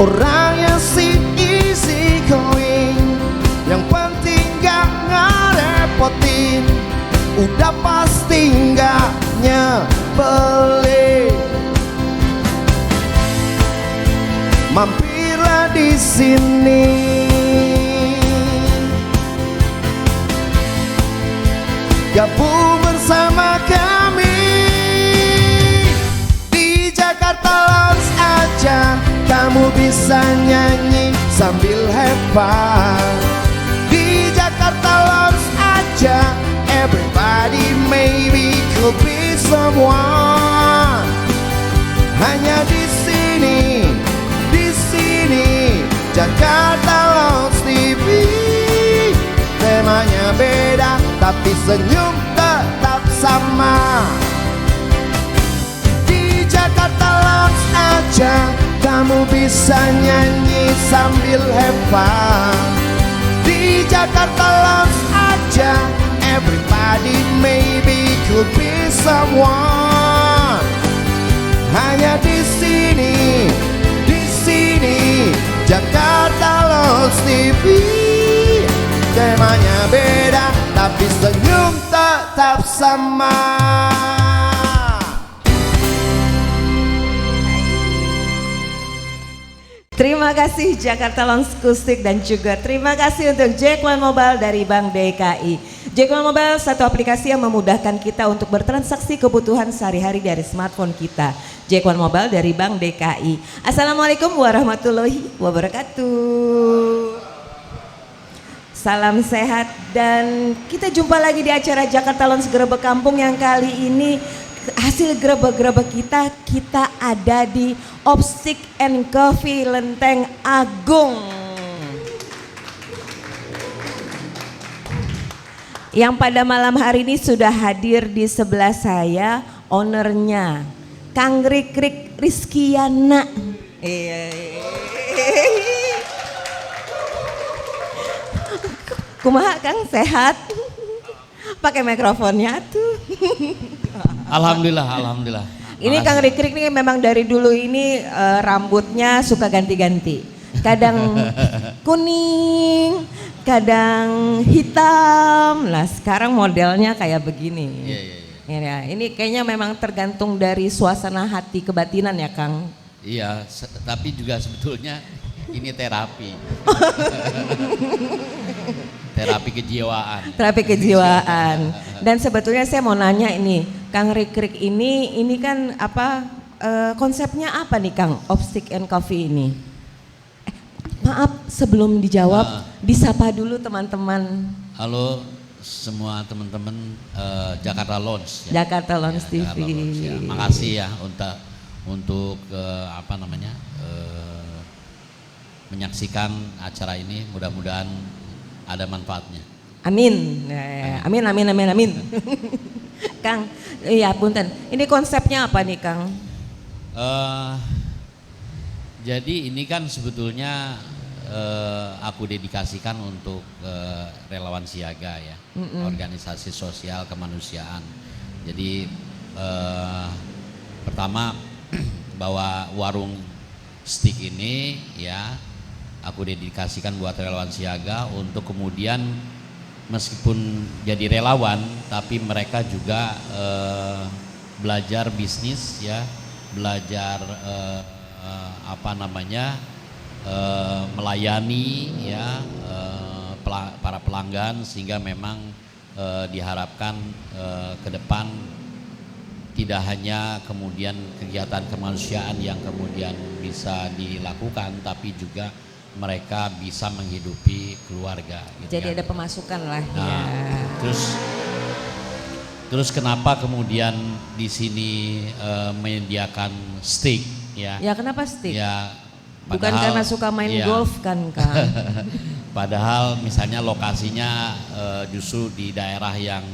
orang yang si easy going, yang penting gak ngerepotin, udah pasti gak nyebelin. Mampirlah di sini, gabung bersama kami di Jakarta Lounge aja. Kamu bisa nyanyi sambil have fun di Jakarta Lounge aja. Everybody maybe could be someone. Hanya di sini Jakarta Lounge TV. Temanya beda tapi senyum tetap sama. Di Jakarta Lounge aja kamu bisa nyanyi sambil have fun. Di Jakarta Lounge aja. Everybody maybe could be someone. Hanya di sini Jakarta Lounge TV. Temanya beda tapi senyum tetap sama. Terima kasih Jakarta Lounge Akustik dan juga terima kasih untuk Jack1 Mobile dari Bank DKI. Jack1 Mobile satu aplikasi yang memudahkan kita untuk bertransaksi kebutuhan sehari-hari dari smartphone kita. Jack1 Mobile dari Bank DKI. Assalamualaikum warahmatullahi wabarakatuh. Salam sehat dan kita jumpa lagi di acara Jakarta Lounge Grebek Kampung yang kali ini hasil grebek-grebek kita ada di Opsik and Coffee Lenteng Agung. Yang pada malam hari ini sudah hadir di sebelah saya ownernya Kang Rikrik Rizkyana. Kumaha Kang, sehat? Pakai mikrofonnya tuh. Alhamdulillah. Ini Kang Rikrik nih memang dari dulu ini rambutnya suka ganti-ganti. Kadang kuning, kadang hitam. Nah sekarang modelnya kayak begini. Ya, ini kayaknya memang tergantung dari suasana hati kebatinan ya Kang. Iya, tapi juga sebetulnya ini terapi. Terapi kejiwaan. Terapi kejiwaan. Dan sebetulnya saya mau nanya ini, Kang Rikrik ini kan apa konsepnya apa nih Kang Opsik and Coffee ini? Maaf sebelum dijawab, disapa dulu teman-teman. Halo semua teman-teman Jakarta Lounge. Ya. Jakarta Lounge TV. Jakarta Lounge, ya. Makasih ya untuk apa namanya menyaksikan acara ini. Mudah-mudahan ada manfaatnya. Amin. Amin. Kang, iya punten. Ini konsepnya apa nih Kang? Jadi ini kan sebetulnya aku dedikasikan untuk relawan siaga ya, organisasi sosial kemanusiaan. Jadi pertama bahwa warung stick ini ya aku dedikasikan buat relawan siaga untuk kemudian meskipun jadi relawan tapi mereka juga belajar bisnis ya, belajar apa namanya melayani ya para pelanggan sehingga memang diharapkan ke depan tidak hanya kemudian kegiatan kemanusiaan yang kemudian bisa dilakukan tapi juga mereka bisa menghidupi keluarga gitu. Jadi kan. ada pemasukan lah Nah, ya. Terus kenapa kemudian di sini menyediakan steak ya? Ya kenapa stick? Ya Bukan padahal, karena suka main iya. golf kan Kang? Padahal misalnya lokasinya justru di daerah yang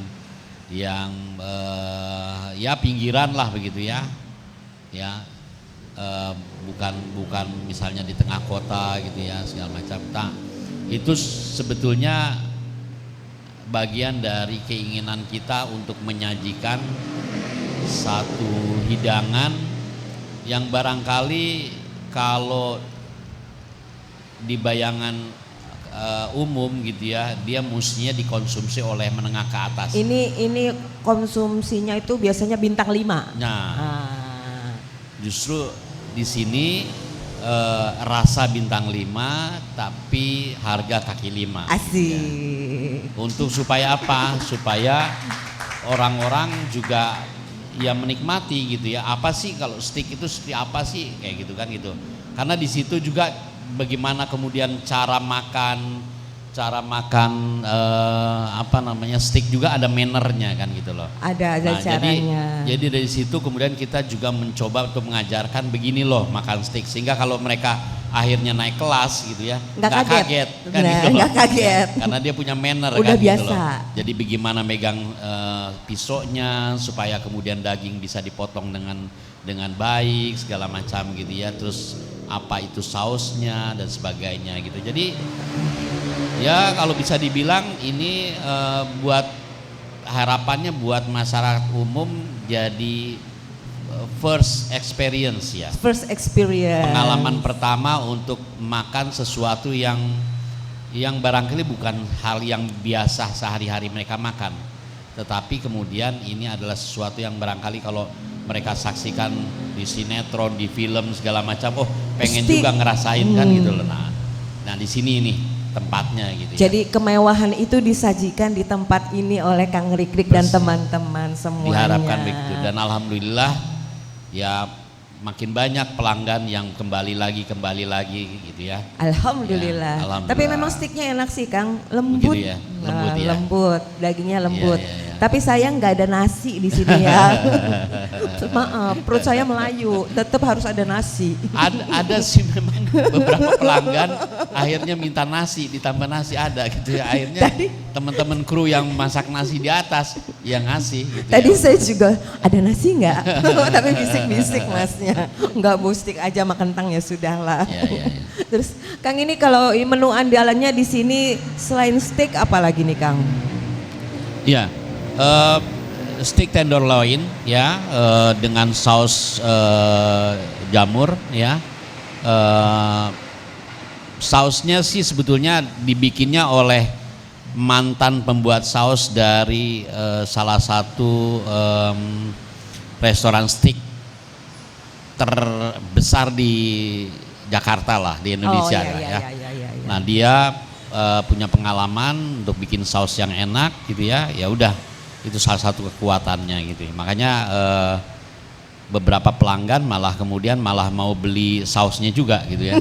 ya pinggiran lah begitu ya. Ya bukan misalnya di tengah kota gitu ya segala macam. Nah, itu sebetulnya bagian dari keinginan kita untuk menyajikan satu hidangan yang barangkali kalau di bayangan umum gitu ya, dia mestinya dikonsumsi oleh menengah ke atas. Ini konsumsinya itu biasanya bintang 5. Nah, justru di sini rasa bintang 5 tapi harga kaki 5. Asik. Untuk supaya apa? Supaya orang-orang juga ya menikmati gitu ya. Apa sih kalau steak itu seperti apa sih kayak gitu kan gitu. Karena di situ juga bagaimana kemudian cara makan steak juga ada mannernya kan gitu loh. Ada caranya. Jadi dari situ kemudian kita juga mencoba untuk mengajarkan begini loh makan steak, sehingga kalau mereka akhirnya naik kelas gitu ya nggak kaget kan gitu loh. Nggak kaget. Ya, karena dia punya manner udah kan biasa. gitu loh. Jadi bagaimana megang pisaunya supaya kemudian daging bisa dipotong dengan baik segala macam gitu ya. Terus apa itu sausnya dan sebagainya gitu. Jadi ya kalau bisa dibilang ini buat harapannya buat masyarakat umum jadi first experience ya. First experience. Pengalaman pertama untuk makan sesuatu yang barangkali bukan hal yang biasa sehari-hari mereka makan. Tetapi kemudian ini adalah sesuatu yang barangkali kalau mereka saksikan di sinetron, di film segala macam, oh pengen juga ngerasain kan gitu loh. Nah di sini nih tempatnya gitu. Jadi kemewahan itu disajikan di tempat ini oleh Kang Rikrik dan teman-teman semuanya. Diharapkan begitu, dan alhamdulillah ya makin banyak pelanggan yang kembali lagi gitu ya. Alhamdulillah. Ya, alhamdulillah. Tapi memang steaknya enak sih Kang, lembut. Ya? Lembut ya. Lembut, dagingnya lembut. Ya. Tapi sayang nggak ada nasi di sini ya. Maaf, perut saya Melayu, tetap harus ada nasi. Ada sih memang beberapa pelanggan akhirnya minta nasi, ditambah nasi ada gitu ya. Akhirnya teman-teman kru yang masak nasi di atas yang ngasih. Gitu tadi ya. saya juga ada nasi nggak? Tapi bisik-bisik masnya, nggak mustik aja makan kentang ya sudahlah. Ya. Terus Kang ini kalau menu andalannya di sini selain steak apa lagi nih Kang? Ya. Steak tenderloin ya dengan saus jamur ya. Sausnya sih sebetulnya dibikinnya oleh mantan pembuat saus dari salah satu restoran steak terbesar di Jakarta lah, di Indonesia ya. Nah dia punya pengalaman untuk bikin saus yang enak gitu ya. Ya udah, itu salah satu kekuatannya gitu. Makanya beberapa pelanggan malah mau beli sausnya juga gitu ya.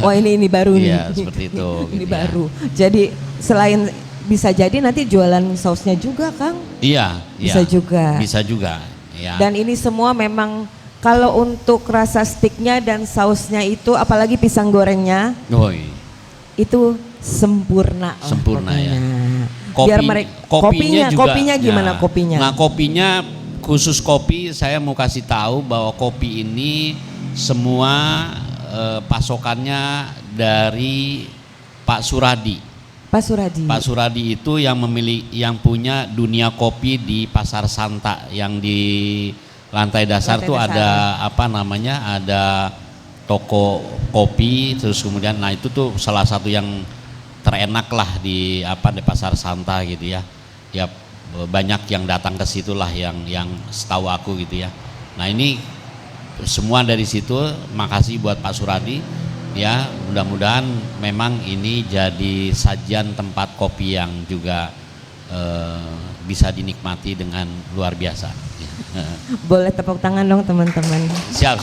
Wah ini baru nih. Iya seperti itu. Ini gitu baru. Ya. Jadi selain bisa jadi nanti jualan sausnya juga Kang? Iya. Bisa juga. Bisa juga. Ya. Dan ini semua memang kalau untuk rasa steaknya dan sausnya itu, apalagi pisang gorengnya, itu sempurna. Sempurna ya. Biar kopinya gimana ya. kopinya? Nah kopinya, khusus kopi saya mau kasih tahu bahwa kopi ini semua pasokannya dari Pak Suradi. Pak Suradi itu yang punya dunia kopi di Pasar Santa, yang di lantai dasar tuh ada ada toko kopi, terus kemudian nah itu tuh salah satu yang terenak lah di Pasar Santa gitu ya. Ya banyak yang datang ke situlah yang setahu aku gitu ya. Nah ini semua dari situ. Makasih buat Pak Suradi ya, mudah-mudahan memang ini jadi sajian tempat kopi yang juga bisa dinikmati dengan luar biasa. Boleh tepuk tangan dong teman-teman. Siap.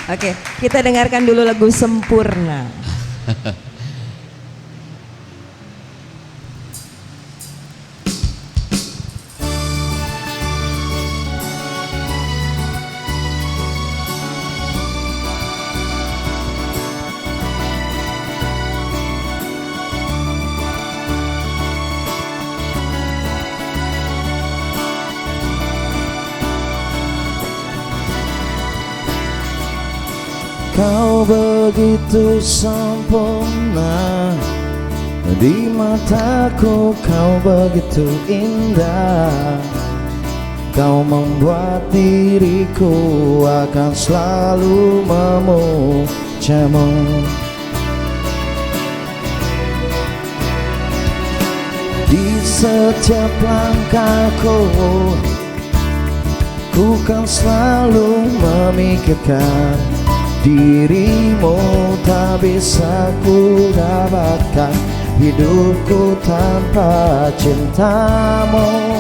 Oke, kita dengarkan dulu lagu Sempurna. Kau begitu sempurna, di mataku kau begitu indah. Kau membuat diriku akan selalu memujamu. Di setiap langkahku, ku kan selalu memikirkan dirimu. Tak bisa ku dapatkan hidupku tanpa cintamu.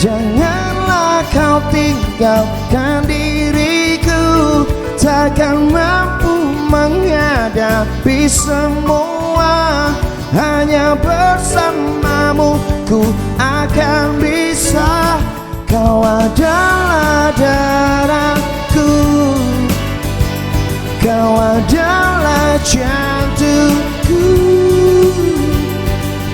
Janganlah kau tinggalkan diriku, takkan mampu menghadapi semua. Hanya bersamamu ku akan bisa. Kau adalah darahku, kau adalah jantungku,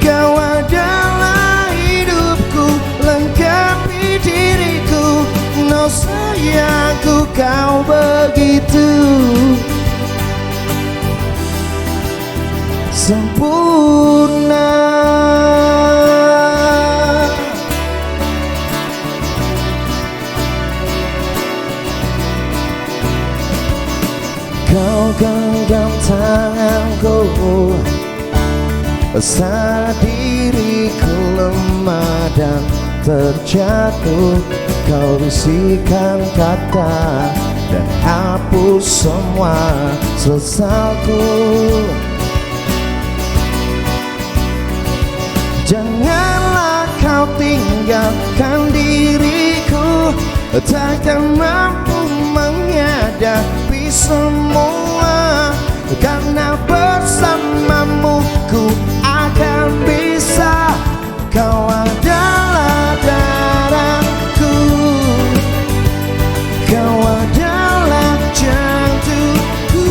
kau adalah hidupku, lengkapi diriku. No sayangku, kau begitu sempurna. Kau genggam tanganku saat diriku lemah dan terjatuh. Kau bisikan kata dan hapus semua sesalku. Janganlah kau tinggalkan diriku, takkan mampu menghadapi semua. Karena bersamamu ku akan bisa. Kau adalah darahku, kau adalah jantungku,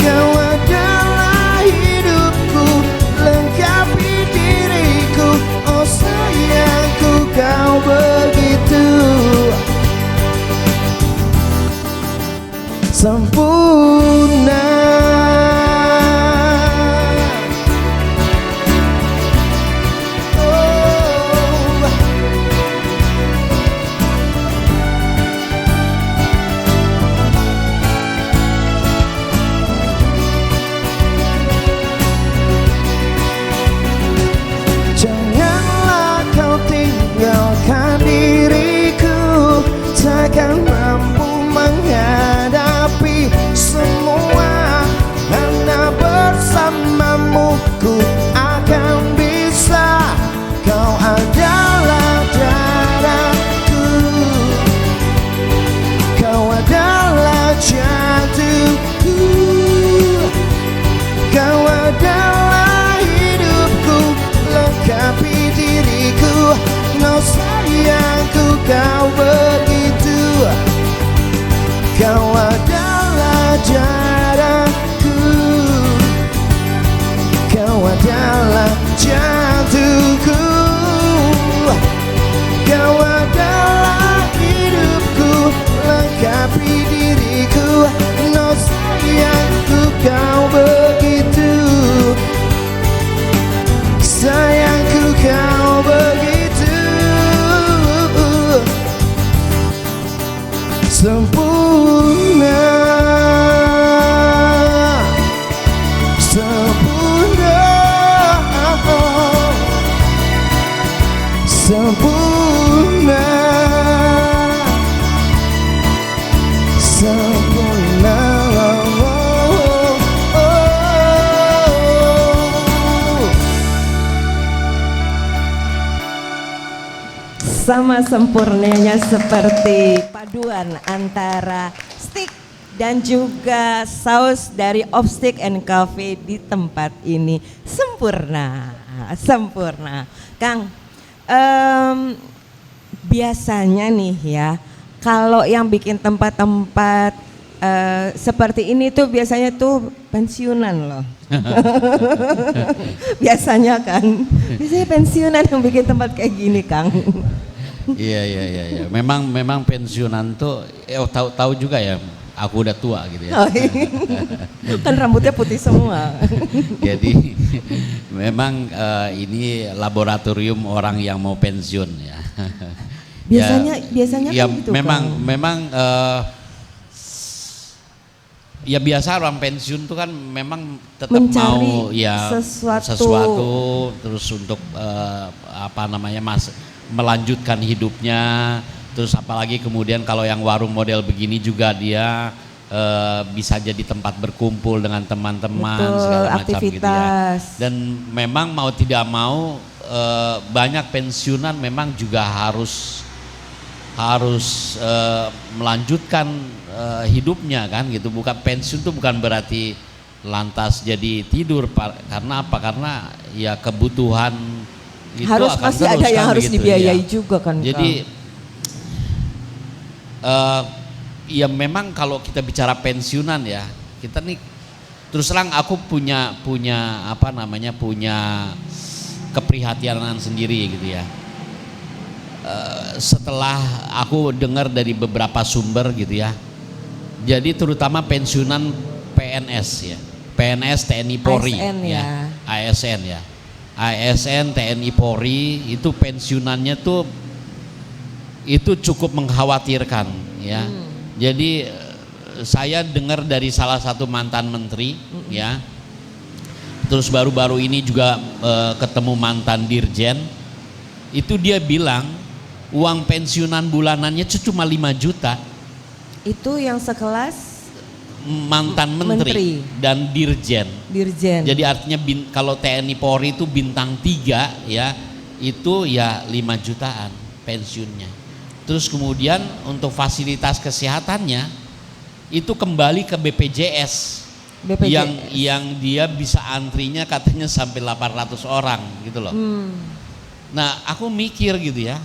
kau adalah hidupku, lengkapi diriku. Oh sayangku, kau begitu sempurna. Janganlah kau tinggalkan diriku, takkan mampu menghadapi semua. Karena bersamamu ku akan bisa. Kau adalah darahku, kau adalah jantungku, kau adalah hidupku, lengkapi diriku. No sayangku, kau begitu. Kau adalah darahku, kau adalah jantungku, kau adalah hidupku, lengkapi diriku. No sayangku, kau begitu. Sayangku, kau begitu sempurna, sempurna, sempurna, sempurna. Sama sempurnanya seperti paduan antara stick dan juga saus dari Opstick and Cafe di tempat ini. Sempurna, sempurna. Kang, biasanya nih ya, kalau yang bikin tempat-tempat seperti ini tuh biasanya tuh pensiunan loh. Biasanya kan, biasanya pensiunan yang bikin tempat kayak gini, Kang. Iya. Memang pensiunan tuh tahu juga ya. Aku udah tua gitu ya. Oh, iya. Kan rambutnya putih semua. Jadi memang ini laboratorium orang yang mau pensiun ya. Biasanya ya, kan gitu. memang Ya biasa orang pensiun tuh kan memang tetap Mencari mau ya sesuatu. terus untuk apa namanya melanjutkan hidupnya, terus apalagi kemudian kalau yang warung model begini juga dia bisa jadi tempat berkumpul dengan teman-teman segala macam gitu ya. Dan memang mau tidak mau banyak pensiunan memang juga harus melanjutkan hidupnya kan gitu. Bukan pensiun tuh bukan berarti lantas jadi tidur, karena apa? Karena ya kebutuhan itu harus akan masih terus ada yang kan harus begitu, dibiayai ya. juga kan. Jadi ya memang kalau kita bicara pensiunan ya, kita nih terus terang aku punya apa namanya punya keprihatinan sendiri gitu ya. Setelah aku dengar dari beberapa sumber gitu ya, jadi terutama pensiunan PNS ya, PNS TNI Polri ASN ya. ASN ya, ASN TNI Polri itu pensiunannya tuh itu cukup mengkhawatirkan ya. Jadi saya dengar dari salah satu mantan menteri ya, terus baru-baru ini juga ketemu mantan dirjen, itu dia bilang uang pensiunan bulanannya cuma 5 juta. Itu yang sekelas mantan menteri dan dirjen. Jadi artinya kalau TNI Polri itu bintang 3 ya, itu ya 5 jutaan pensiunnya. Terus kemudian untuk fasilitas kesehatannya itu kembali ke BPJS. Yang dia bisa antrinya katanya sampai 800 orang gitu loh. Nah aku mikir gitu ya,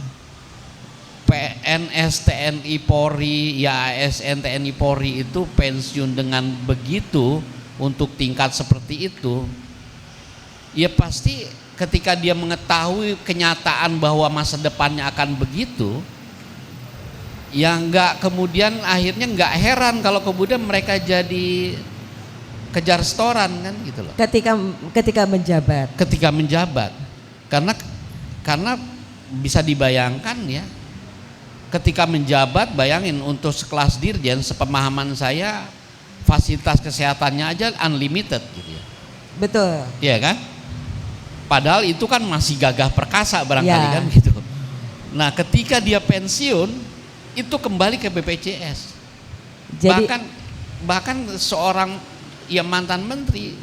PNS TNI Polri ya ASN TNI Polri itu pensiun dengan begitu untuk tingkat seperti itu, ya pasti ketika dia mengetahui kenyataan bahwa masa depannya akan begitu, ya nggak kemudian akhirnya nggak heran kalau kemudian mereka jadi kejar setoran kan gitu loh. Ketika menjabat. Karena bisa dibayangkan ya, ketika menjabat, bayangin untuk sekelas dirjen, sepemahaman saya fasilitas kesehatannya aja unlimited gitu ya. Betul. Iya kan? Padahal itu kan masih gagah perkasa barangkali Ya. kan gitu. Nah ketika dia pensiun itu kembali ke BPJS. Jadi bahkan seorang ya mantan menteri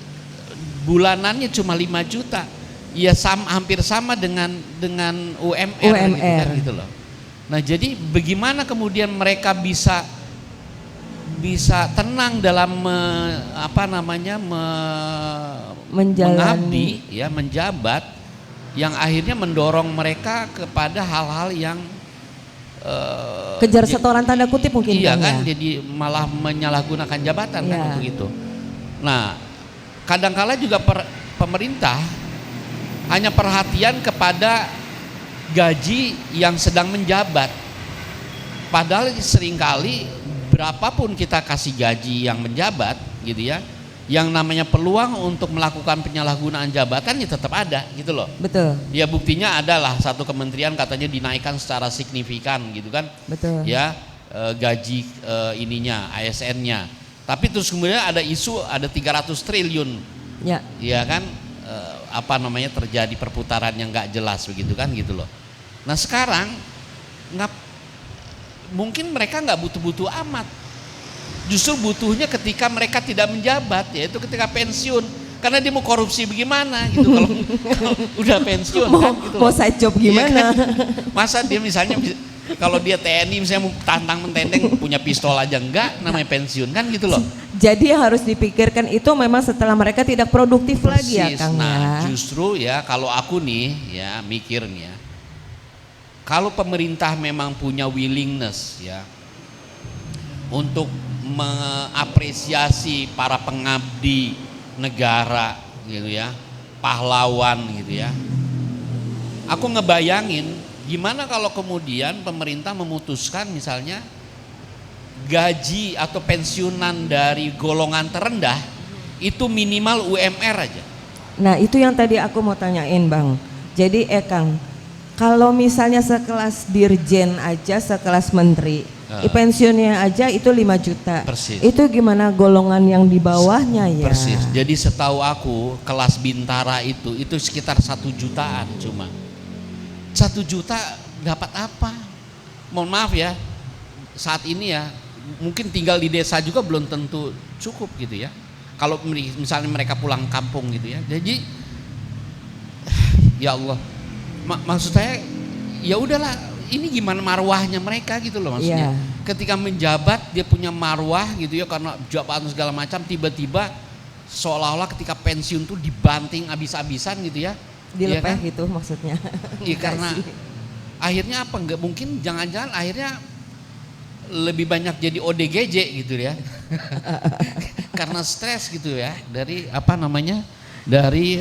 bulanannya cuma 5 juta. Ya hampir sama dengan UMR. Gitu loh. Nah jadi bagaimana kemudian mereka bisa tenang dalam mengabdi ya, menjabat, yang akhirnya mendorong mereka kepada hal-hal yang kejar setoran tanda kutip mungkin. Iya kan ya? Jadi malah menyalahgunakan jabatan kan untuk itu. Nah kadangkala juga pemerintah hanya perhatian kepada gaji yang sedang menjabat, padahal seringkali berapapun kita kasih gaji yang menjabat gitu ya, yang namanya peluang untuk melakukan penyalahgunaan jabatan ya tetap ada gitu loh. Betul. Ya buktinya adalah satu kementerian katanya dinaikkan secara signifikan gitu kan. Betul. Ya gaji ininya ASN-nya, tapi terus kemudian ada isu ada 300 triliun ya kan, terjadi perputaran yang nggak jelas begitu kan gitu loh. Nah sekarang mungkin mereka nggak butuh-butuh amat, justru butuhnya ketika mereka tidak menjabat, yaitu ketika pensiun, karena dia mau korupsi bagaimana gitu kalau udah pensiun kan gitu loh. Mau side job gimana? Ya kan? Masa dia misalnya kalau dia TNI misalnya mau tantang mententeng punya pistol aja enggak, namanya pensiun kan gitu loh. Jadi harus dipikirkan itu memang setelah mereka tidak produktif. Persis. Lagi ya Kang. Nah justru ya kalau aku nih ya mikirnya, kalau pemerintah memang punya willingness ya untuk mengapresiasi para pengabdi negara gitu ya, pahlawan gitu ya, aku ngebayangin gimana kalau kemudian pemerintah memutuskan misalnya gaji atau pensiunan dari golongan terendah itu minimal UMR aja. Nah itu yang tadi aku mau tanyain Bang. Jadi Kang, kalau misalnya sekelas dirjen aja, sekelas menteri, Pensiunnya aja itu 5 juta. Persis. Itu gimana golongan yang di bawahnya ya? Persis. Jadi setahu aku kelas bintara itu sekitar 1 jutaan cuma. 1 juta dapat apa? Mohon maaf ya, saat ini ya mungkin tinggal di desa juga belum tentu cukup gitu ya. Kalau misalnya mereka pulang kampung gitu ya. Jadi ya Allah, maksud saya ya udahlah, ini gimana marwahnya mereka gitu loh maksudnya. Ketika menjabat dia punya marwah gitu ya, karena jabatan segala macam, tiba-tiba seolah-olah ketika pensiun tuh dibanting abis-abisan gitu ya. Dilepeh ya kan? gitu maksudnya. Iya karena akhirnya apa, nggak mungkin, jangan-jangan akhirnya lebih banyak jadi ODGJ gitu ya. Karena stres gitu ya dari apa namanya, dari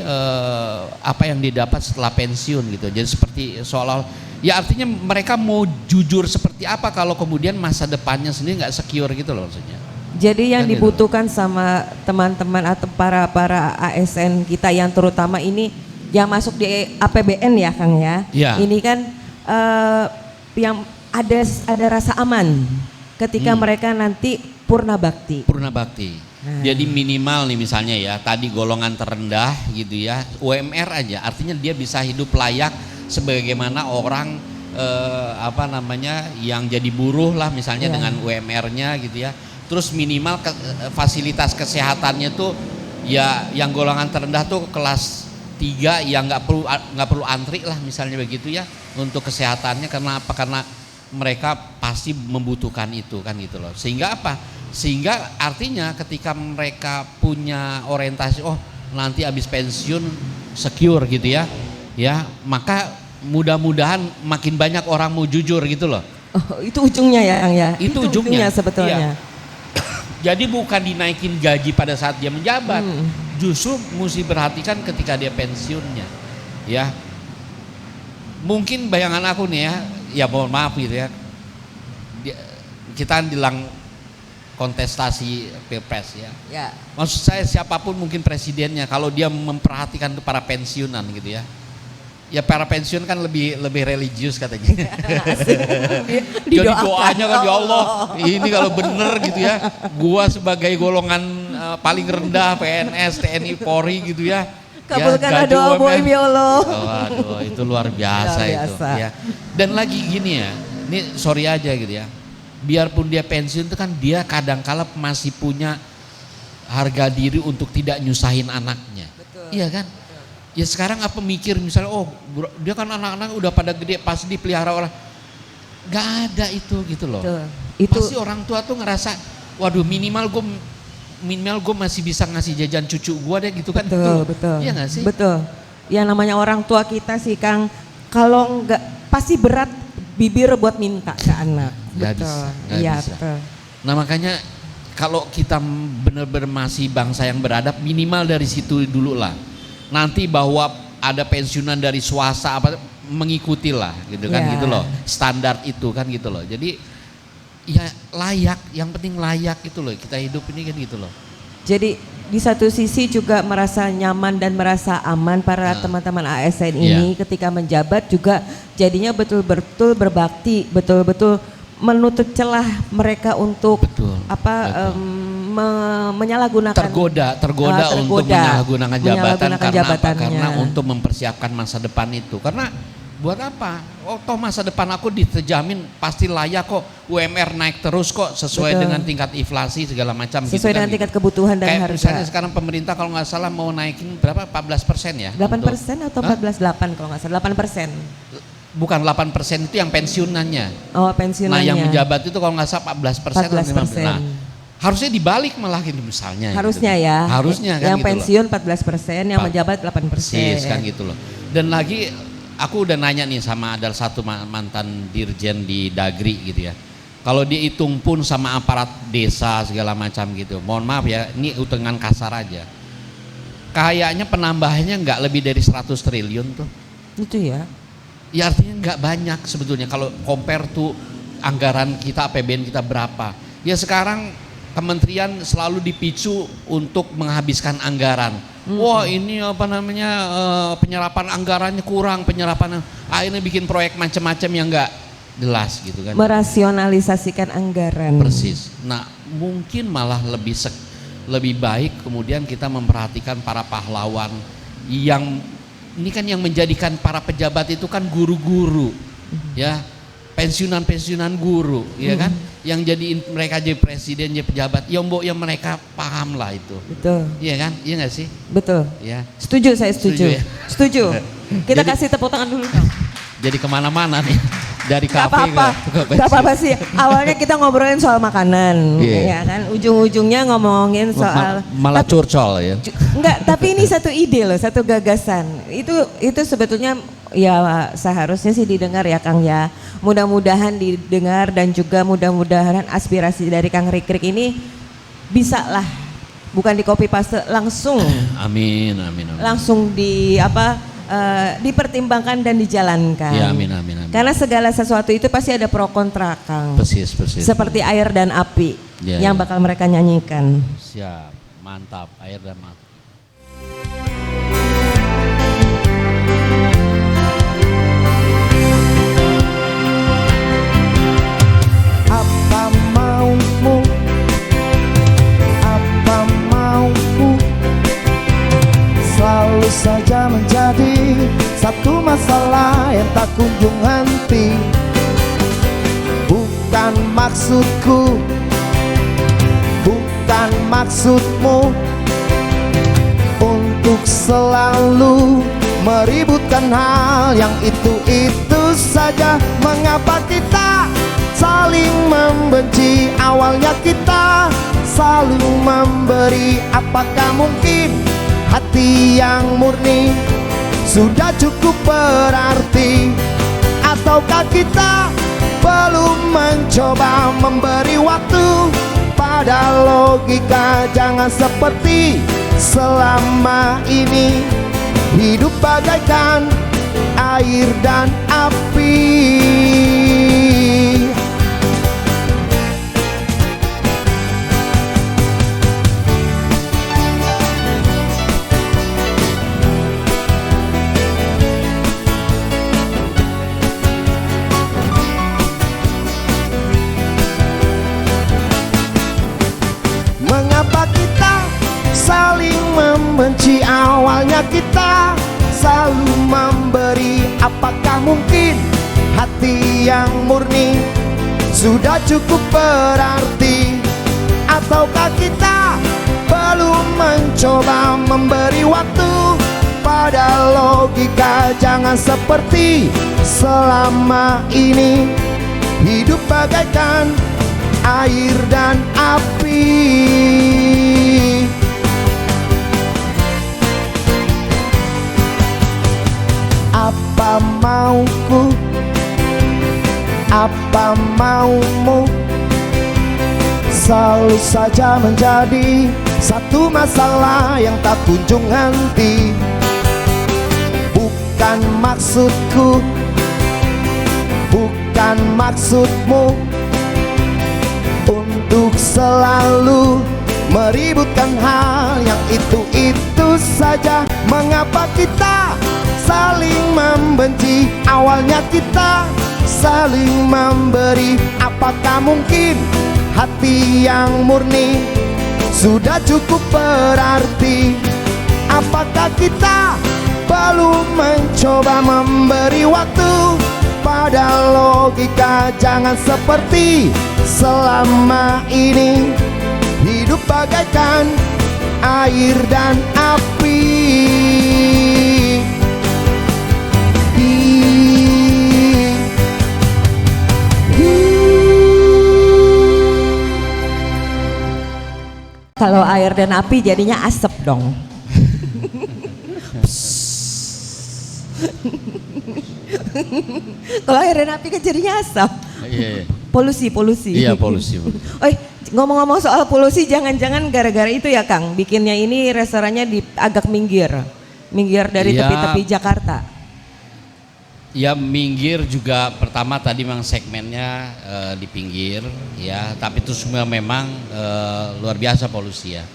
apa yang didapat setelah pensiun gitu. Jadi seperti seolah, ya artinya mereka mau jujur seperti apa kalau kemudian masa depannya sendiri nggak secure gitu loh maksudnya. Jadi yang Kan dibutuhkan sama teman-teman atau para ASN kita yang terutama ini yang masuk di APBN ya Kang ya. Ya. Ini kan yang ada rasa aman ketika mereka nanti purna bakti. Purna bakti. Jadi minimal nih misalnya ya, tadi golongan terendah gitu ya, UMR aja, artinya dia bisa hidup layak sebagaimana orang apa namanya yang jadi buruh lah misalnya dengan UMR-nya gitu ya. Terus minimal fasilitas kesehatannya tuh ya yang golongan terendah tuh kelas 3 yang nggak perlu antri lah misalnya begitu ya untuk kesehatannya. Karena apa? Karena mereka pasti membutuhkan itu kan gitu loh. Sehingga apa? Sehingga artinya ketika mereka punya orientasi, oh nanti habis pensiun secure gitu ya, ya maka mudah-mudahan makin banyak orang mau jujur gitu loh. Oh, itu ujungnya ya Kang ya. Itu ujungnya sebetulnya. Iya. Jadi bukan dinaikin gaji pada saat dia menjabat, justru mesti perhatikan ketika dia pensiunnya, ya. Mungkin bayangan aku nih ya mohon maaf gitu ya. Kita jelang kontestasi pilpres ya. Maksud saya siapapun mungkin presidennya, kalau dia memperhatikan para pensiunan gitu ya. Ya para pensiun kan lebih religius katanya. Jadi doanya kan ya Allah, ini kalau bener gitu ya, gua sebagai golongan paling rendah PNS, TNI, Polri gitu ya. Kabulkanlah doa Boim ya Allah. Waduh, itu luar biasa itu ya. Dan lagi gini ya, ini sorry aja gitu ya. Biarpun dia pensiun itu kan dia kadangkala masih punya harga diri untuk tidak nyusahin anaknya. Betul. Iya kan? Ya sekarang apa mikir misalnya, oh dia kan anak-anak udah pada gede pasti dipelihara orang, nggak ada itu gitu loh. Itu pasti orang tua tuh ngerasa, waduh minimal gue masih bisa ngasih jajan cucu gue deh gitu kan. Betul. Iya nggak sih? Betul. Yang namanya orang tua kita sih Kang, kalau nggak pasti berat bibir buat minta ke anak. Nggak betul. Iya Bisa. Betul. Nah makanya kalau kita benar-benar masih bangsa yang beradab, minimal dari situ dulu lah. Nanti bahwa ada pensiunan dari swasta apa mengikuti lah gitu kan gitu loh, standar itu kan gitu loh. Jadi ya layak, yang penting layak itu loh, kita hidup ini kan gitu loh. Jadi di satu sisi juga merasa nyaman dan merasa aman para teman-teman ASN ini ketika menjabat, juga jadinya betul-betul berbakti, betul-betul menutup celah mereka untuk menyalahgunakan, tergoda untuk menyalahgunakan jabatan karena apa? Karena untuk mempersiapkan masa depan itu. Karena buat apa? Oh toh masa depan aku terjamin pasti layak kok, UMR naik terus kok sesuai dengan tingkat inflasi segala macam. Sesuai gitu dengan kan, tingkat kebutuhan dan kayak harga. Misalnya sekarang pemerintah kalau nggak salah mau naikin berapa? 14% ya? 8% atau 14,8 kalau nggak salah, 8%. Bukan 8% itu yang pensiunannya. Oh pensiunannya. Nah yang menjabat itu kalau nggak salah 14%. 14%. Nah, harusnya dibalik malah gitu misalnya. Harusnya gitu. ya. Harusnya kan yang gitu pensiun 14%, yang menjabat 8%. Persis kan gitu loh. Dan lagi aku udah nanya nih sama ada satu mantan dirjen di Dagri gitu ya. Kalau dihitung pun sama aparat desa segala macam gitu. Mohon maaf ya, ini hitungan kasar aja. Kayaknya penambahannya nggak lebih dari 100 triliun tuh. Itu ya. Ya artinya nggak banyak sebetulnya kalau compare tuh anggaran kita, APBN kita berapa. Ya sekarang kementerian selalu dipicu untuk menghabiskan anggaran. Wah ini apa namanya penyerapan anggarannya kurang, akhirnya bikin proyek macam-macam yang jelas gitu kan. Merasionalisasikan anggaran. Persis. Nah, mungkin malah lebih baik kemudian kita memperhatikan para pahlawan yang ini kan yang menjadikan para pejabat itu kan guru-guru, ya, pensiunan guru, ya kan, yang jadiin mereka jadi presiden, jadi pejabat, yang mereka paham lah itu. Betul. Iya kan, iya nggak sih? Betul. Ya. Setuju, saya setuju. Setuju ya? Setuju. Kita Jadi- kasih tepuk tangan dulu dong. Jadi kemana-mana nih, dari Gak kafe apa-apa, ke gak apa-apa sih. Awalnya kita ngobrolin soal makanan, Iya. ya kan. Ujung-ujungnya ngomongin soal malah curcol ya. Enggak, tapi ini satu ide loh, satu gagasan. Itu sebetulnya ya seharusnya sih didengar ya Kang ya. Mudah-mudahan didengar dan juga mudah-mudahan aspirasi dari Kang Rikrik ini bisa lah, bukan di copy paste, langsung Amin. langsung dipertimbangkan dan dijalankan. Ya, amin. Karena segala sesuatu itu pasti ada pro kontra Kang. Persis. Seperti air dan api Ya, yang ya. bakal mereka nyanyikan. Siap, mantap, air dan mata. Apa maumu, apa maumu, selalu saja menjadi satu masalah yang tak kunjung henti. Bukan maksudku, bukan maksudmu untuk selalu meributkan hal yang itu saja. Mengapa kita saling membenci? Awalnya kita saling memberi. Apakah mungkin hati yang murni sudah cukup berarti? Ataukah kita belum mencoba memberi waktu pada logika? Jangan seperti selama ini, hidup bagaikan air dan api. Mengapa kita saling membenci? Awalnya kita selalu memberi. Apakah mungkin hati yang murni sudah cukup berarti? Ataukah kita belum mencoba memberi waktu pada logika? Jangan seperti selama ini, hidup bagaikan air dan api. Apa mauku, apa maumu, selalu saja menjadi satu masalah yang tak kunjung henti. Bukan maksudku, bukan maksudmu untuk selalu meributkan hal yang itu saja. Mengapa kita saling membenci? Awalnya kita saling memberi. Apakah mungkin hati yang murni sudah cukup berarti? Apakah kita belum mencoba memberi waktu pada logika? Jangan seperti selama ini, hidup bagaikan air dan api. Kalau air dan api jadinya asap dong. Kalau air dan api kan jadinya asap. Iya. Polusi. Iya, polusi. Oi, ngomong-ngomong soal polusi, jangan-jangan gara-gara itu ya Kang, bikinnya ini restorannya di agak minggir dari Iya. tepi-tepi Jakarta. Ya minggir juga, pertama tadi memang segmennya di pinggir ya, tapi itu semua memang luar biasa polusi ya.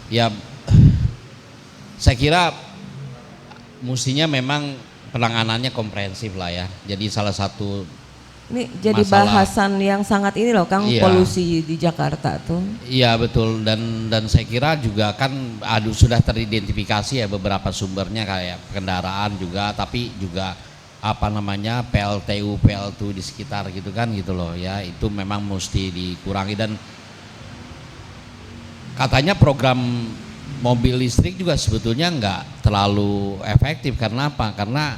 Ya saya kira mestinya memang penanganannya komprehensif lah ya. Jadi salah satu Ini jadi masalah. bahasan yang sangat ini loh Kang, Iya. polusi di Jakarta tuh. Iya betul, dan saya kira juga kan sudah teridentifikasi ya beberapa sumbernya kayak kendaraan juga, tapi juga apa namanya PLTU PLTU di sekitar gitu kan gitu loh ya, itu memang mesti dikurangi. Dan katanya program mobil listrik juga sebetulnya nggak terlalu efektif. Karena apa? Karena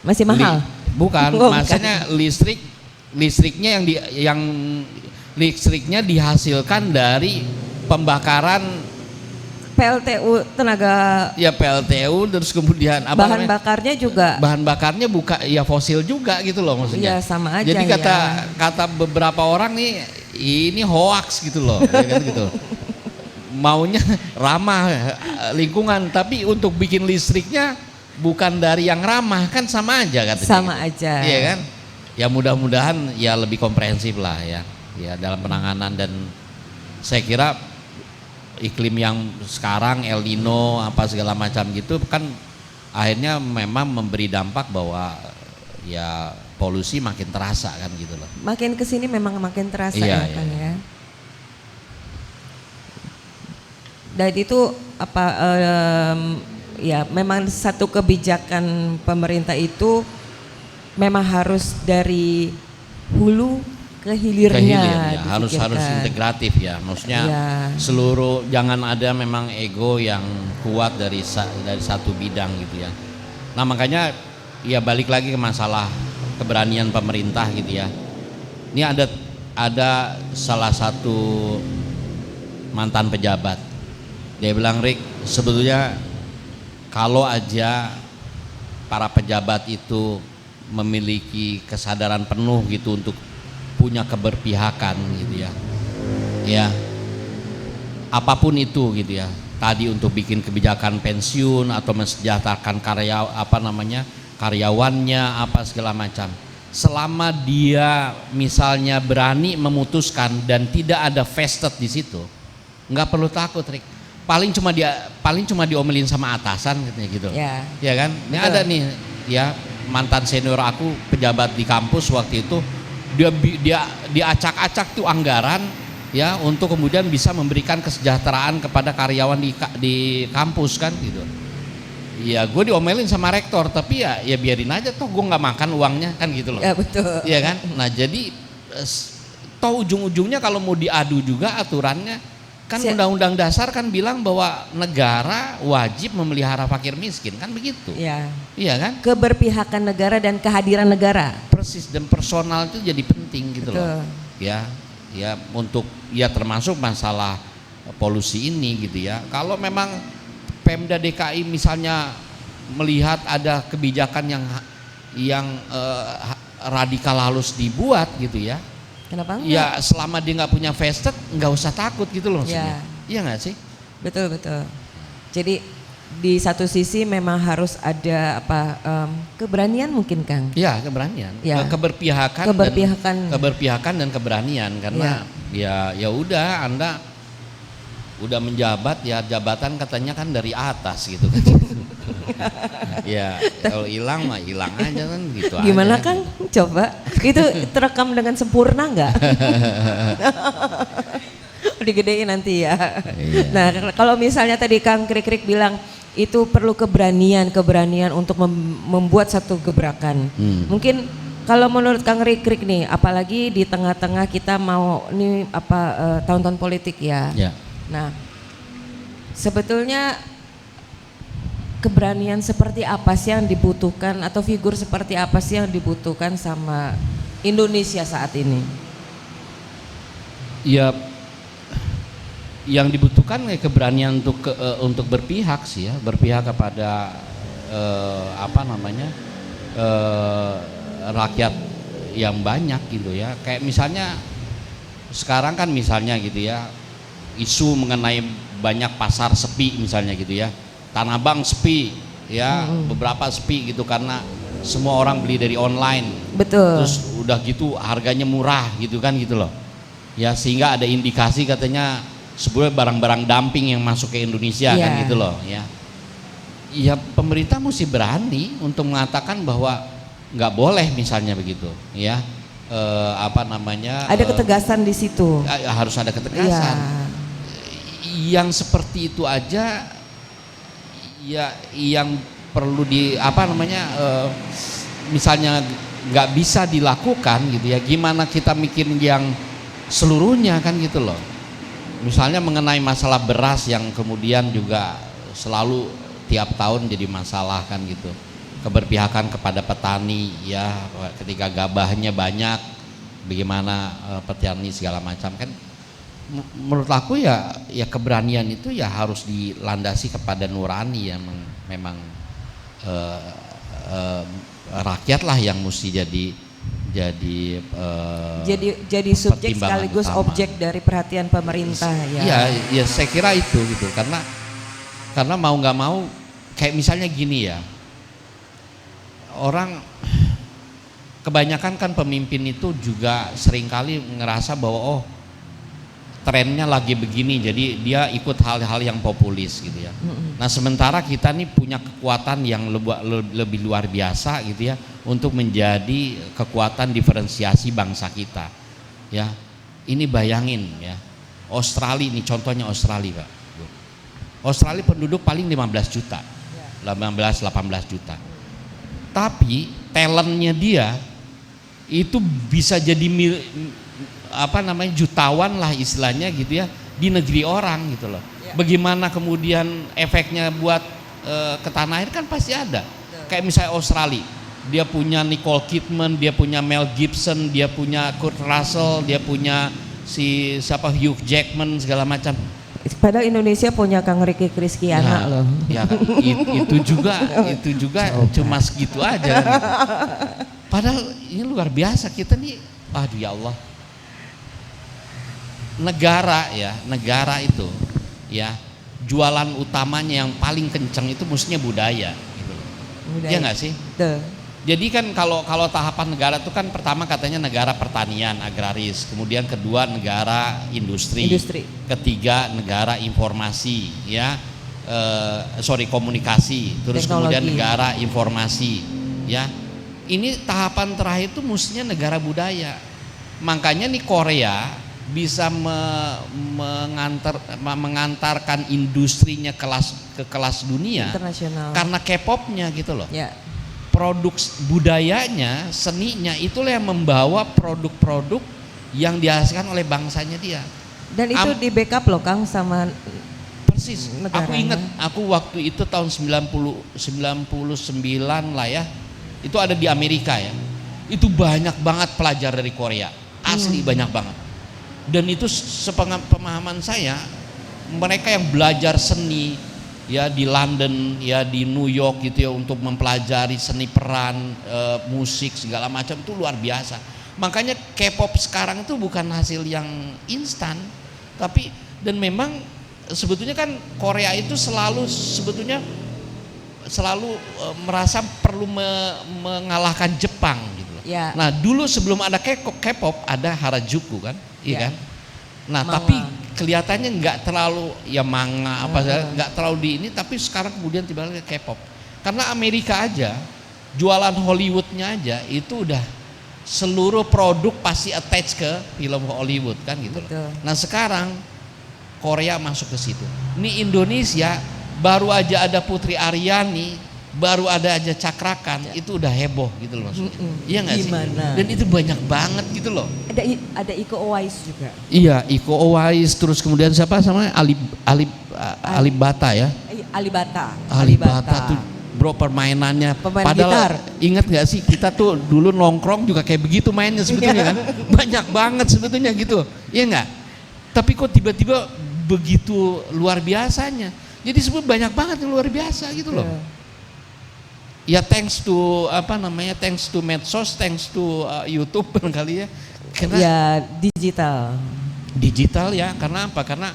Masih mahal. bukan, Oh, bukan. maksudnya listriknya listriknya dihasilkan dari pembakaran PLTU tenaga ya PLTU, terus kemudian apa bahan namanya, bakarnya juga. bahan bakarnya ya fosil juga gitu loh maksudnya. Iya, sama aja. Jadi ya. kata beberapa orang nih ini hoax gitu loh, ya kan gitu. Maunya ramah lingkungan, tapi untuk bikin listriknya bukan dari yang ramah, kan sama aja katanya. Sama gitu. aja. Iya kan? Ya mudah-mudahan ya lebih komprehensif lah ya dalam penanganan. Dan saya kira iklim yang sekarang El Nino apa segala macam gitu kan akhirnya memang memberi dampak bahwa ya polusi makin terasa kan gitu loh. Makin kesini memang makin terasa Iya, ya Kang iya. ya. Dan itu apa ya memang satu kebijakan pemerintah itu memang harus dari hulu ke hilirnya Ya, harus difikirkan. integratif ya, maksudnya Iya. seluruh, jangan ada memang ego yang kuat dari satu bidang gitu ya. Nah makanya ya balik lagi ke masalah keberanian pemerintah gitu ya. Ini ada salah satu mantan pejabat, dia bilang, Rick, sebetulnya kalau aja para pejabat itu memiliki kesadaran penuh gitu untuk punya keberpihakan gitu ya, ya apapun itu gitu ya, tadi untuk bikin kebijakan pensiun atau mensejahterakan karyawannya apa segala macam, selama dia misalnya berani memutuskan dan tidak ada vested di situ, nggak perlu takut, Rick. Paling cuma diomelin sama atasan katanya gitu. Ya kan? Ini Betul. ada nih ya mantan senior aku pejabat di kampus waktu itu, dia acak-acak tuh anggaran ya untuk kemudian bisa memberikan kesejahteraan kepada karyawan di kampus kan gitu. Ya gue diomelin sama rektor, tapi ya biarin aja, toh gue nggak makan uangnya kan gitu loh. Ya betul. Iya kan? Nah jadi toh ujung-ujungnya kalau mau diadu juga aturannya kan Undang-Undang Dasar kan bilang bahwa negara wajib memelihara fakir miskin kan begitu. Ya. Iya kan? Keberpihakan negara dan kehadiran negara. Persis, dan personal itu jadi penting gitu Betul. loh. Ya untuk ya termasuk masalah polusi ini gitu ya. Kalau memang Pemda DKI misalnya melihat ada kebijakan yang radikal harus dibuat gitu ya. Kenapa enggak? Ya selama dia nggak punya vested nggak usah takut gitu loh maksudnya. Ya. Iya nggak sih? Betul. Jadi di satu sisi memang harus ada keberanian mungkin Kang. Ya keberanian, Ya. keberpihakan dan keberanian, karena ya udah Anda udah menjabat ya, jabatan katanya kan dari atas gitu kan. Ya kalau hilang mah hilang aja kan gitu. Gimana aja. Kang? Coba itu terekam dengan sempurna nggak? Digedein nanti ya. Iya. Nah kalau misalnya tadi Kang Krik bilang itu perlu keberanian untuk membuat satu gebrakan. Mungkin kalau menurut Kang Krik nih, apalagi di tengah-tengah kita mau nih tahun-tahun politik ya. Ya. Nah sebetulnya keberanian seperti apa sih yang dibutuhkan, atau figur seperti apa sih yang dibutuhkan sama Indonesia saat ini? Ya yang dibutuhkan keberanian untuk berpihak sih ya, berpihak kepada rakyat yang banyak gitu ya. Kayak misalnya sekarang kan misalnya gitu ya, isu mengenai banyak pasar sepi misalnya gitu ya, Tanah Abang sepi ya, beberapa sepi gitu karena semua orang beli dari online. Betul. Terus udah gitu harganya murah gitu kan gitu loh ya, sehingga ada indikasi katanya sebenarnya barang-barang dumping yang masuk ke Indonesia kan gitu loh ya. Ya pemerintah mesti berani untuk mengatakan bahwa nggak boleh misalnya begitu, ya. Apa namanya? Ada ketegasan di situ. Harus ada ketegasan. Yang seperti itu aja, ya yang perlu di apa namanya? Misalnya nggak bisa dilakukan gitu ya. Gimana kita mikirin yang seluruhnya kan gitu loh. Misalnya mengenai masalah beras yang kemudian juga selalu tiap tahun jadi masalah kan gitu. Keberpihakan kepada petani ya, ketika gabahnya banyak bagaimana petani segala macam kan. Menurut aku ya keberanian itu ya harus dilandasi kepada nurani ya, memang rakyat lah yang mesti jadi subjek pertimbangan sekaligus utama. objek dari perhatian pemerintah ya. Iya, saya kira itu gitu karena mau nggak mau kayak misalnya gini ya, orang kebanyakan kan pemimpin itu juga seringkali ngerasa bahwa trennya lagi begini jadi dia ikut hal-hal yang populis gitu ya. Nah sementara kita nih punya kekuatan yang lebih luar biasa gitu ya untuk menjadi kekuatan diferensiasi bangsa kita ya. Ini bayangin ya, Australia ini contohnya Australia Pak. Australia penduduk paling 15 juta 18 juta, tapi talentnya dia itu bisa jadi apa namanya jutawan lah istilahnya gitu ya di negeri orang gitu loh. Bagaimana kemudian efeknya buat ke tanah air kan pasti ada. Kayak misalnya Australia, dia punya Nicole Kidman, dia punya Mel Gibson, dia punya Kurt Russell, dia punya Hugh Jackman segala macam. Padahal Indonesia punya Kang Ricky Kristiana loh. Ya, itu juga cuma segitu aja. Gitu. Padahal ini luar biasa kita nih. Aduh ya Allah. Negara itu ya jualan utamanya yang paling kencang itu mestinya budaya gitu. Iya nggak sih? Tuh. Jadi kan kalau tahapan negara itu kan pertama katanya negara pertanian agraris, kemudian kedua negara industri. Ketiga negara informasi ya, komunikasi, terus teknologi. Kemudian negara informasi ya. Ini tahapan terakhir itu mestinya negara budaya. Makanya nih Korea bisa mengantarkan industrinya ke kelas dunia internasional karena K-popnya gitu loh. Ya. Produk budayanya, seninya itulah yang membawa produk-produk yang dihasilkan oleh bangsanya dia. Dan itu di backup loh Kang sama persis. Negaranya. Aku ingat, aku waktu itu tahun 99 lah ya. Itu ada di Amerika ya. Itu banyak banget pelajar dari Korea. Asli banyak banget. Dan itu sepemahaman saya, mereka yang belajar seni ya di London ya di New York gitu ya untuk mempelajari seni peran, musik segala macam itu luar biasa. Makanya K-pop sekarang itu bukan hasil yang instan, tapi dan memang sebetulnya kan Korea itu selalu merasa perlu mengalahkan Jepang gitu loh. Ya. Nah dulu sebelum ada K-pop ada Harajuku kan, iya kan. Nah tapi kelihatannya nggak terlalu ya manga nggak terlalu di ini, tapi sekarang kemudian tiba-tiba K-pop karena Amerika aja jualan Hollywoodnya aja itu udah seluruh produk pasti attach ke film Hollywood kan gitu loh. Nah sekarang Korea masuk ke situ. Ini Indonesia baru aja ada Putri Aryani, baru ada aja Cakrakan, itu udah heboh gitu loh maksudnya. Iya nggak sih? Dan itu banyak banget gitu loh. Ada Iko Uwais juga. Iya, Iko Uwais, terus kemudian siapa sama Alibata ya? Alibata tuh bro permainannya. Padahal ingat nggak sih kita tuh dulu nongkrong juga kayak begitu mainnya sebetulnya kan? Banyak banget sebetulnya gitu. Iya nggak? Tapi kok tiba-tiba begitu luar biasanya. Jadi sebetulnya banyak banget yang luar biasa gitu loh. Ya thanks to medsos, thanks to YouTube barangkali ya. Karena ya digital ya. Karena apa? Karena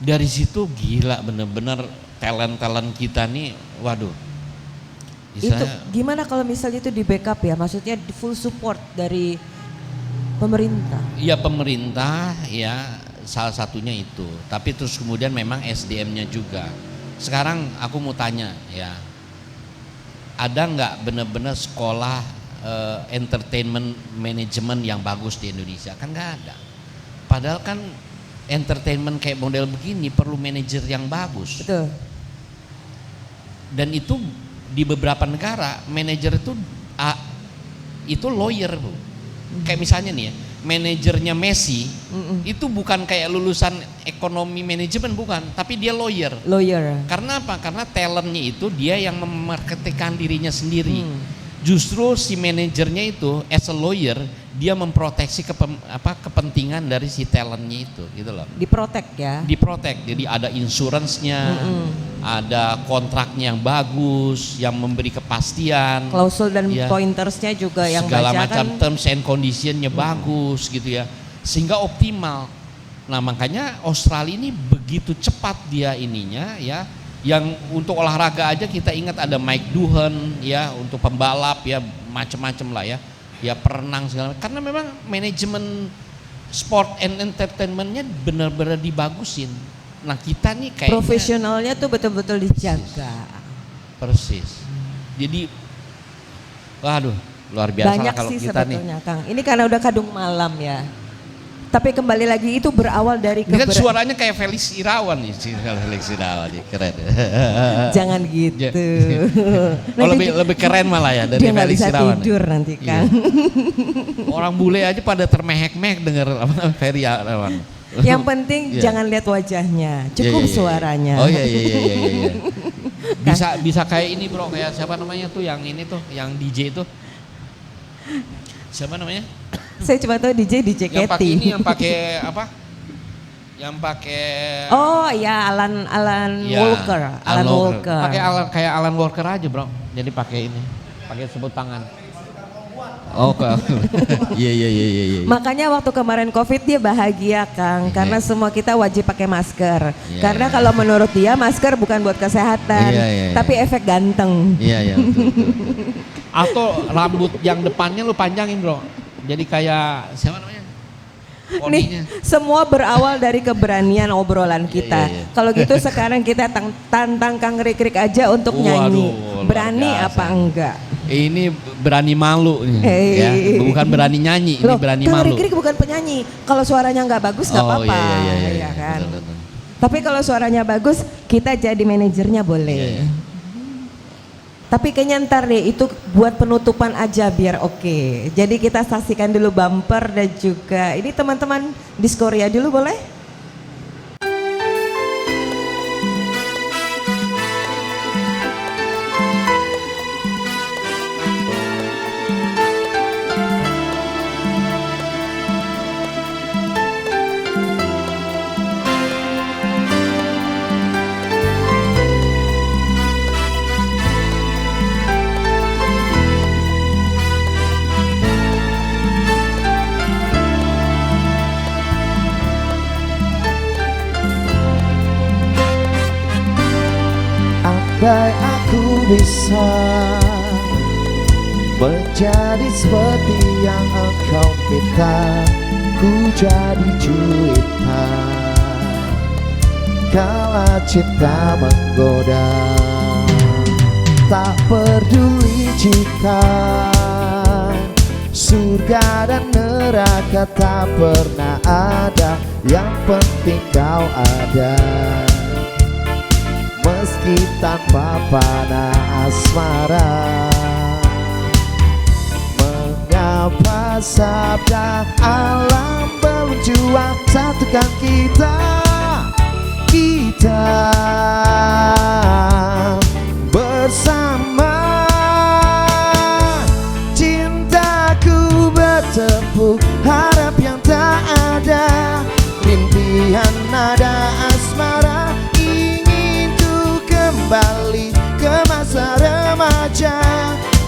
dari situ gila bener-bener talent kita nih, waduh. Itu gimana kalau misalnya itu di backup ya? Maksudnya full support dari pemerintah? Ya pemerintah ya salah satunya itu. Tapi terus kemudian memang SDM-nya juga. Sekarang aku mau tanya ya. Ada nggak benar-benar sekolah entertainment management yang bagus di Indonesia? Kan nggak ada. Padahal kan entertainment kayak model begini perlu manajer yang bagus. Betul. Dan itu di beberapa negara manajer itu lawyer, Bu. Kayak misalnya nih ya, manajernya Messi itu bukan kayak lulusan ekonomi manajemen, bukan, tapi dia lawyer. Karena apa? Karena talentnya itu dia yang memarketkan dirinya sendiri. Justru si manajernya itu as a lawyer dia memproteksi kepentingan dari si talentnya itu, gitu loh. Diprotek ya. Diprotek. Jadi ada insurance-nya, ada kontraknya yang bagus, yang memberi kepastian. Klausul dan pointersnya juga yang segala baca macam kan, terms and conditionnya bagus gitu ya, sehingga optimal. Nah makanya Australia ini begitu cepat dia ininya ya. Yang untuk olahraga aja kita ingat ada Mike Doohan ya, untuk pembalap ya, macam-macam lah ya perenang segala. Karena memang manajemen sport and entertainmentnya benar-benar dibagusin. Nah kita nih kayaknya profesionalnya tuh betul-betul dijaga. Persis. Jadi, waduh luar biasa Banyak lah kalau sih kita sebetulnya nih. Kang. Ini karena udah kadung malam ya. Tapi kembali lagi itu berawal dari Ini kan suaranya kayak Felix Irawan nih, Felix Irawan nih, keren. Jangan gitu. Oh, lebih keren malah ya dari dia Felix bisa Irawan. tidur nanti kan. Orang bule aja pada termehek-mehek denger Ferry Irawan. Yang penting jangan lihat wajahnya, cukup suaranya. Oh iya. Bisa kayak ini bro, kayak siapa namanya tuh yang ini tuh, yang DJ tuh. Siapa namanya? Saya cuma tahu DJ Yang pakai Keti. ini, yang pakai apa? Yang pakai Oh ya Alan Walker. Alan Walker. Pakai kayak Alan Walker aja bro. Jadi pakai ini, pakai sebut tangan. Oh, iya. Makanya waktu kemarin COVID dia bahagia Kang, karena semua kita wajib pakai masker. Karena kalau menurut dia masker bukan buat kesehatan, tapi efek ganteng. Iya betul. Atau rambut yang depannya lu panjangin bro. Jadi kayak siapa namanya? Nih, semua berawal dari keberanian obrolan kita. Kalau gitu sekarang kita tantang Kang Rikrik aja untuk nyanyi. Berani apa enggak? Ini berani malu nih, ya. Bukan berani nyanyi, ini berani Kang malu. Rikrik bukan penyanyi. Kalau suaranya nggak bagus nggak apa-apa, ya kan. Betul. Tapi kalau suaranya bagus, kita jadi manajernya boleh. Tapi kayaknya ntar deh itu buat penutupan aja biar oke. Jadi kita saksikan dulu bumper dan juga ini teman-teman di Korea dulu boleh? Andai aku bisa menjadi seperti yang engkau minta, ku jadi cuitan kala cinta menggoda. Tak peduli jika surga dan neraka tak pernah ada, yang penting kau ada. Meski tanpa panah asmara, mengapa sabda alam belum jua satukan kita bersama. Cintaku bertepuk harap yang tak ada, rintihan nada asmara, kembali ke masa remaja,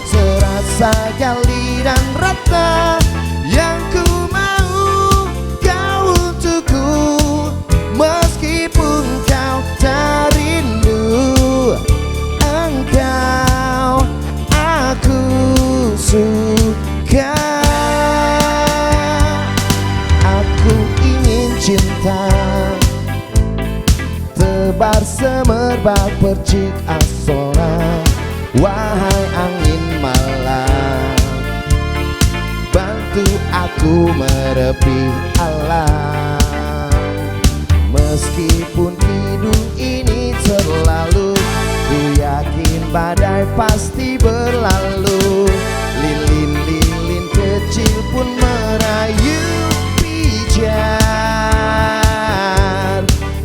serasa gali dan rata. Yang ku mau kau untukku, meskipun kau tak rindu. Engkau aku suka. Aku ingin cinta tebar semerbak percik asora, wahai angin malam, aku merepi alam. Meskipun hidup ini terlalu, ku yakin badai pasti berlalu. Lilin-lilin kecil pun merayu pijar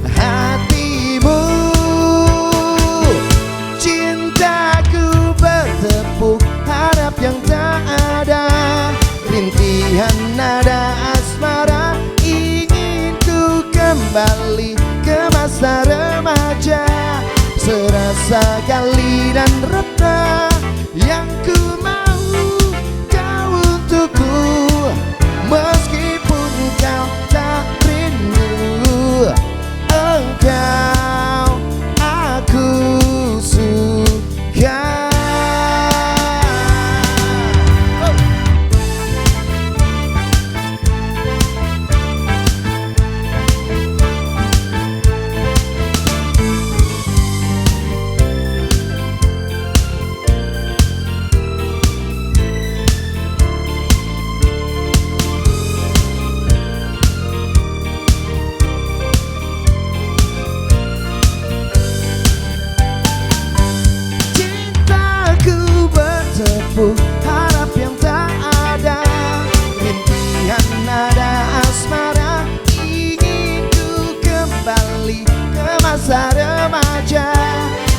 hatimu. Cintaku bertepuk harap yang tak ada, rintihan nada asmara. Ingin ku kembali ke masa remaja, serasa gali dan reda. Yang ku mau kau untukku, meskipun kau tak rindu. Engkau aku suka. Harap yang tak ada, rintihan nada asmara. Ingin ku kembali ke masa remaja,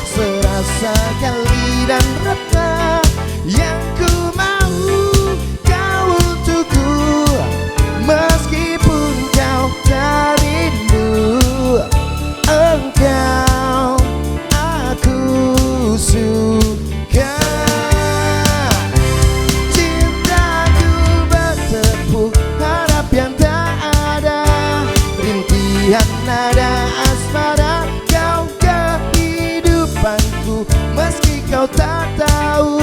serasa gali dan reda. Yang ku mau kau untukku, meskipun kau tak rindu. Engkau aku suka. Nada asmara, kau kehidupanku, meski kau tak tahu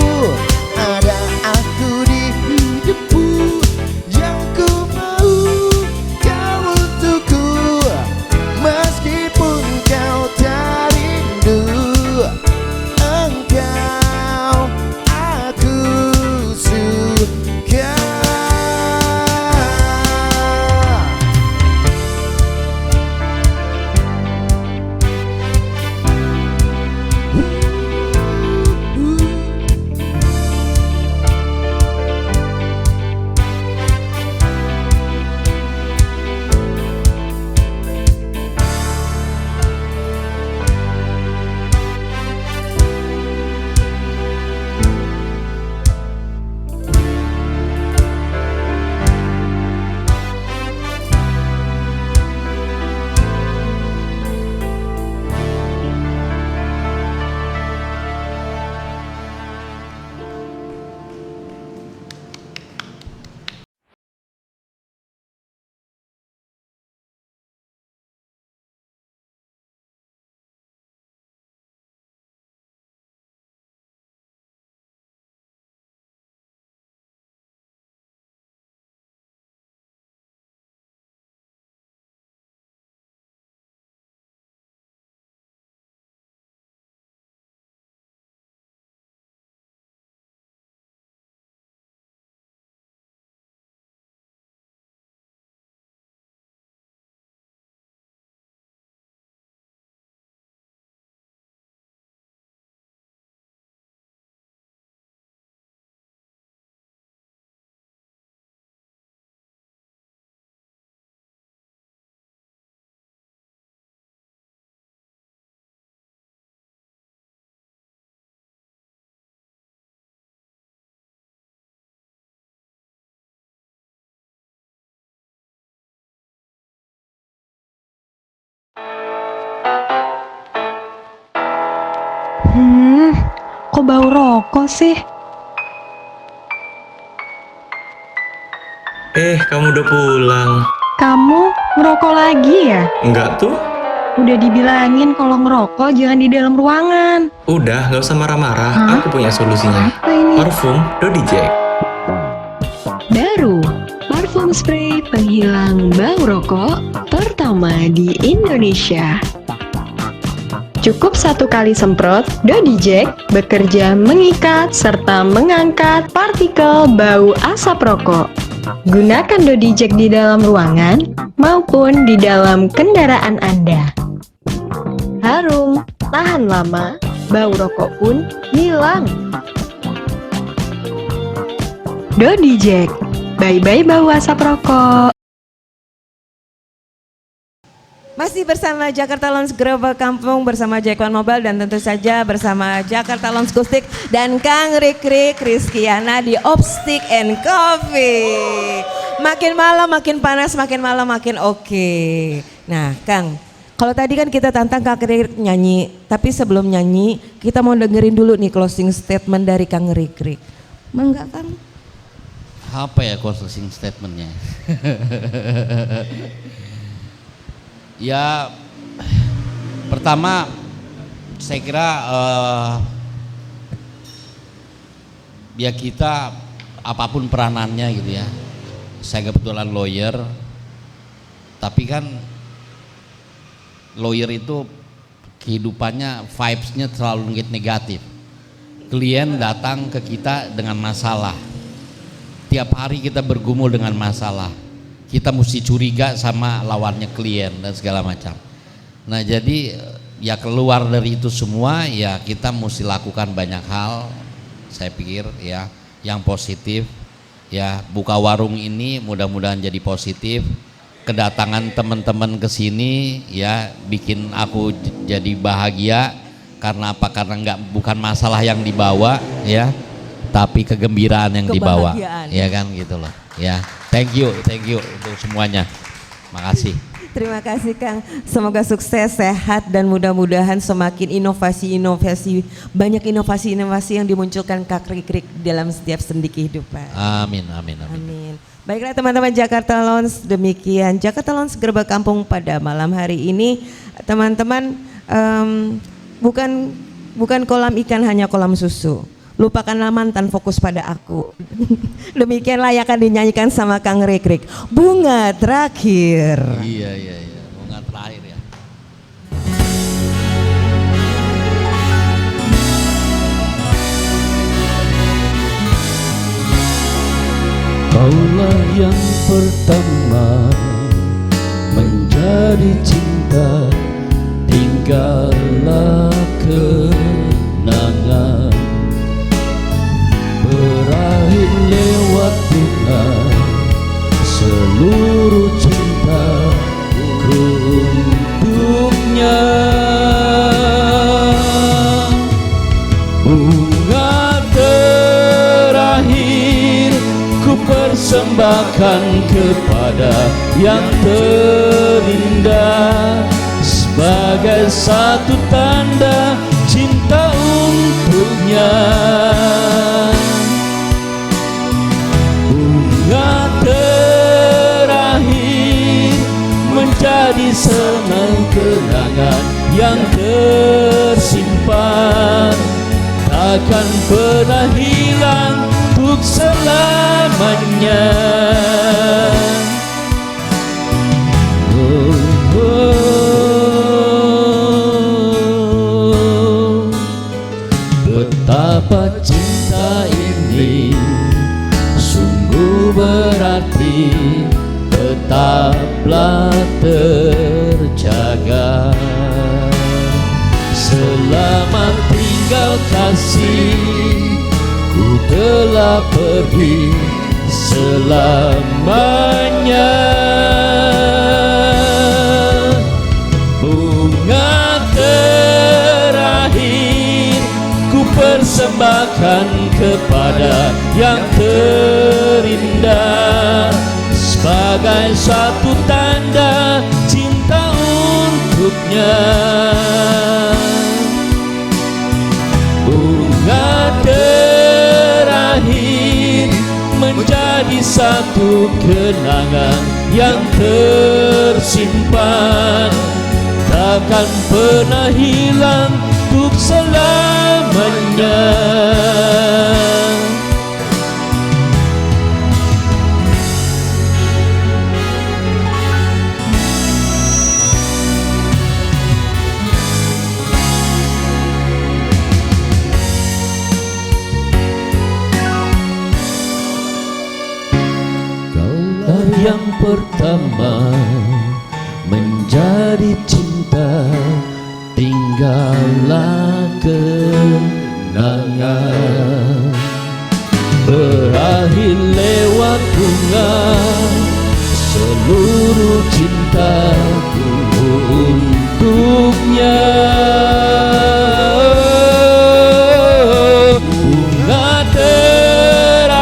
ada aku di hidupku. Yang ku mau kau untukku, meskipun kau tak rindu. Engkau aku suka. Kok bau rokok sih? Kamu udah pulang. Kamu ngerokok lagi ya? Enggak tuh. Udah dibilangin kalau ngerokok jangan di dalam ruangan. Udah, gak usah marah-marah. Aku punya solusinya. Apa ini? Parfum Dodi Jack. Baru, parfum spray penghilang bau rokok pertama di Indonesia. Cukup 1 kali semprot, Dodi Jack bekerja mengikat serta mengangkat partikel bau asap rokok. Gunakan Dodi Jack di dalam ruangan maupun di dalam kendaraan Anda. Harum, tahan lama, bau rokok pun hilang. Dodi Jack, bye-bye bau asap rokok. Masih bersama Jakarta Lounge Gerobak Kampung bersama Jackwan Mobile dan tentu saja bersama Jakarta Lounge Kustik dan Kang Rikrik Rizkyana di Opstik and Coffee. Makin malam makin panas, makin malam makin oke. Nah Kang, kalau tadi kan kita tantang Kang Rikrik nyanyi, tapi sebelum nyanyi kita mau dengerin dulu nih closing statement dari Kang Rikrik. Mangga Kang? Apa ya closing statementnya? Ya, pertama saya kira ya kita apapun peranannya gitu ya. Saya kebetulan lawyer, tapi kan lawyer itu kehidupannya vibes-nya terlalu negatif. Klien datang ke kita dengan masalah. Tiap hari kita bergumul dengan masalah. Kita mesti curiga sama lawannya klien dan segala macam. Nah jadi ya keluar dari itu semua ya kita mesti lakukan banyak hal. Saya pikir ya yang positif ya, buka warung ini mudah-mudahan jadi positif. Kedatangan teman-teman ke sini ya bikin aku jadi bahagia. Karena apa? Karena bukan masalah yang dibawa ya, tapi kegembiraan yang dibawa. Ya kan gitu loh ya. Thank you untuk semuanya. Makasih. Terima kasih Kang. Semoga sukses, sehat dan mudah-mudahan semakin inovasi-inovasi, banyak inovasi-inovasi yang dimunculkan Kak Rikrik dalam setiap sendi kehidupan. Amin. Baiklah teman-teman Jakarta Lounge, demikian Jakarta Lounge Gerobak Kampung pada malam hari ini. Teman-teman, bukan kolam ikan, hanya kolam susu. Lupakanlah mantan, fokus pada aku. Demikianlah yang akan dinyanyikan sama Kang Rikrik. Bunga terakhir. Iya. Bunga terakhir ya. Kaulah yang pertama menjadi cinta, tinggallah kenangan. Berakhir lewat bunga seluruh cinta ku untuknya. Bunga terakhir ku persembahkan kepada yang terindah, sebagai satu tanda cinta untuknya. Bunga terakhir menjadi senang kenangan yang tersimpan, takkan pernah hilang untuk selamanya. Betapa cinta ini sungguh berarti, tetaplah terjaga. Selamat tinggal kasih, ku telah pergi selamanya. Bunga terakhir ku persembahkan kepada yang terindah, sebagai satu tanda cinta untuknya. Bunga terakhir menjadi satu kenangan yang tersimpan, takkan pernah hilang untuk selamanya. pertama menjadi cinta, tinggallah kenangan. Berakhir lewat bunga seluruh cintaku untuknya. Bunga terakhir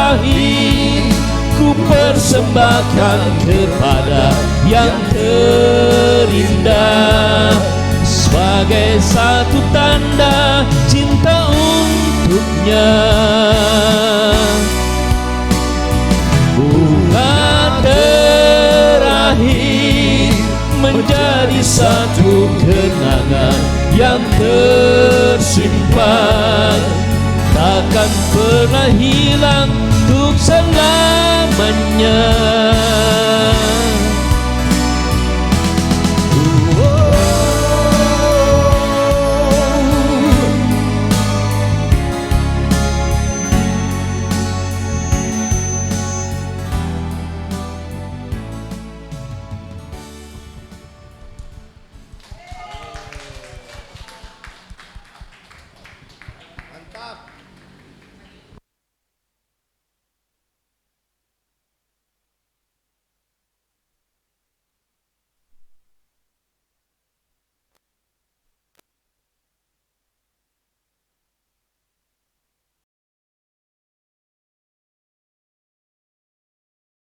ku persembahkan kepada yang terindah, sebagai satu tanda cinta untuknya. Bunga terakhir menjadi satu kenangan yang tersimpan, takkan pernah hilang untuk selamanya.